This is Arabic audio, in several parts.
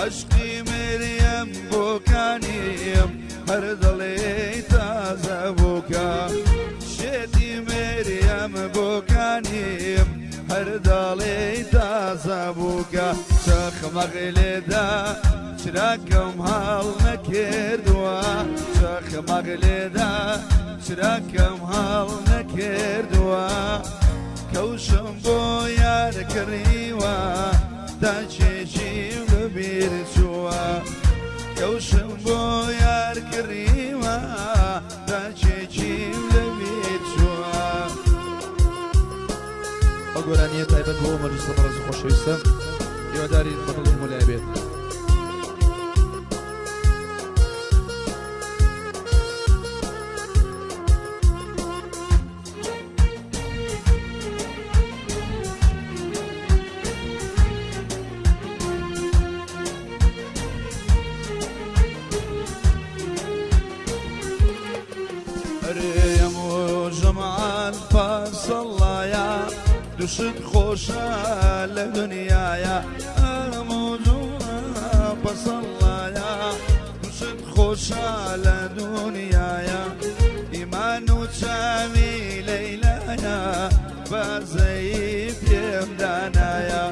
عشقی مریم بۆکانیم هەر دڵێ تازە بووکە شێتی مریم بۆکانیم هەر دڵێ تازە بووکە شەخمەق لێدا چراکەم هەڵ نەکردووە شەخمەق لێدا چراکەم هەڵ نەکردووە کەوشم بۆ یار کڕیوە تا چێژیم لەبیر چووە کەوشم بۆ یار کڕیوە تا چێژیم لەبیر چووە. ئەو گۆرانیە تایبەت بۆ مەجلیسە بەڕێز و خۆشەویستە هیواداری بەدڵی هەموو لای بێت. مریم و جمعان پاسەڵایە دوشت خۆشە لە دنیایە ئەمە جمعان پاسەڵایە دوشت خۆشە لە دنیایە ئیمان و چاوی لەیلایە بەزەی پێم دانایە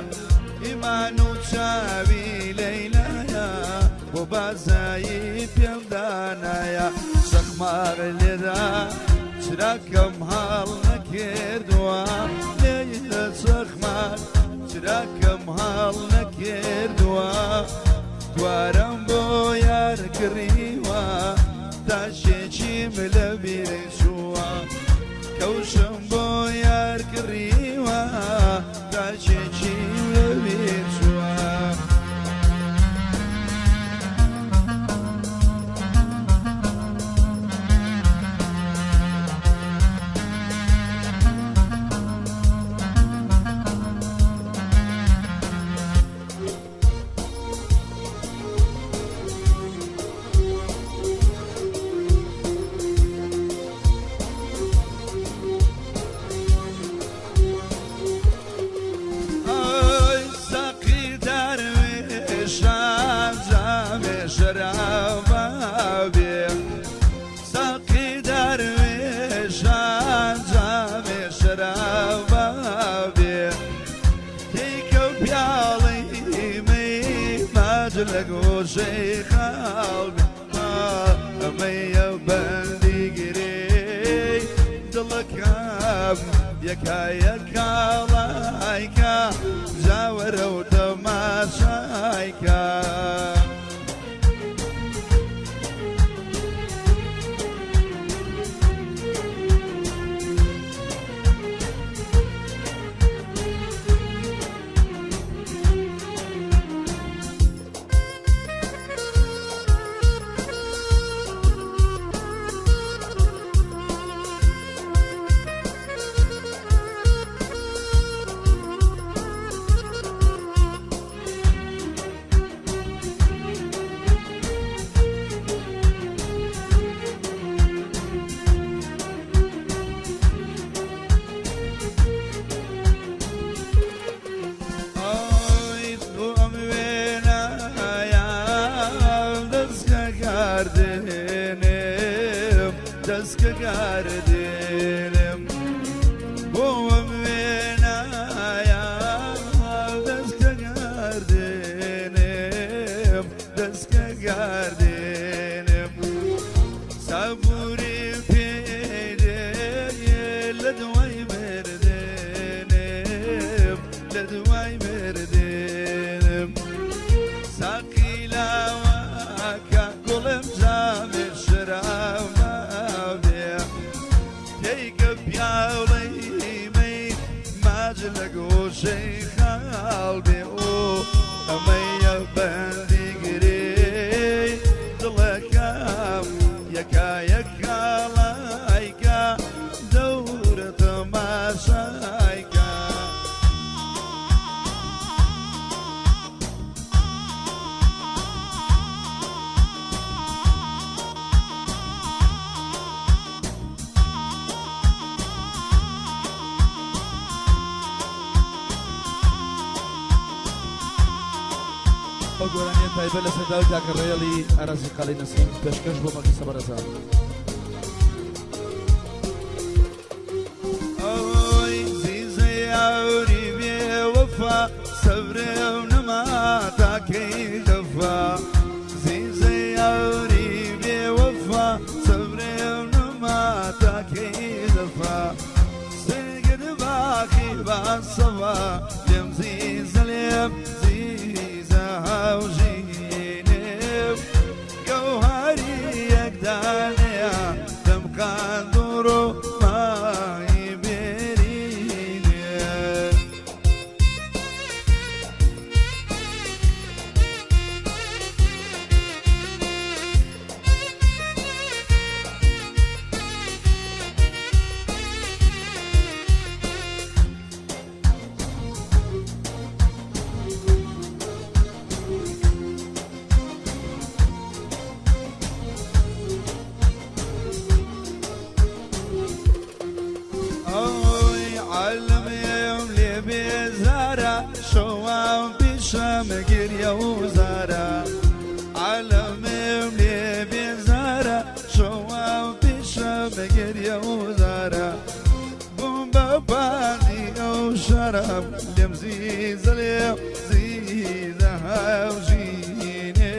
ئیمان و چاوی لەیلایە بۆ بەزایی پێم دانایە شەخماق لێدا چراکەم هەڵ نەکردووە لێیە شەخماق چراکەم هەڵ نەکردووە دوارم بۆ یار کڕیوە تا شێچیم لەبیر چووە کەوشم بۆ یار کڕیوە تا شێچیم لەبیر چووە. لەگۆژەی خاڵبی ئەمەیە بەندیگرێ دڵەکەم یەکایە کاڵایکە جاوەرە و تەماشایکە دەستکە گاردێنم بۆم وێنایە دەستکە گاردێنم دەستکە گاردێنم سابووری پێدێ لە دوای مردێنم لە دوای مردێنم ساقی لاوەکە گوڵم جامێ شرام ئەو گۆرانیە تایبەت لە سەرداوی تاکە ڕێڵی ئاراسی قاڵی نەسیم پێشکەش بۆ مەجلیسە بەرەزان. ئەوەی زیزەی ئەوری بێوەفا سەبرێ و نەما تاکەی دەفا زیزەی ئەوری بێوەفا سەبرێ و نەما تاکەی دەفا سرگت باقی باسەوە لێم زیزە لێم زیزە هاوژینێم گەوهەری یەکدانەیە دەمکان دوڕۆ مای بێرینێ شوام پیشم گریه و زارا عالمم لی بیزارا شوام پیشم گریه و زارا بوم بابانی او شراب لیم زیزه هاوجینه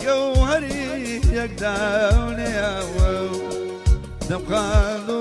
گوهری یک داونه او دم خالو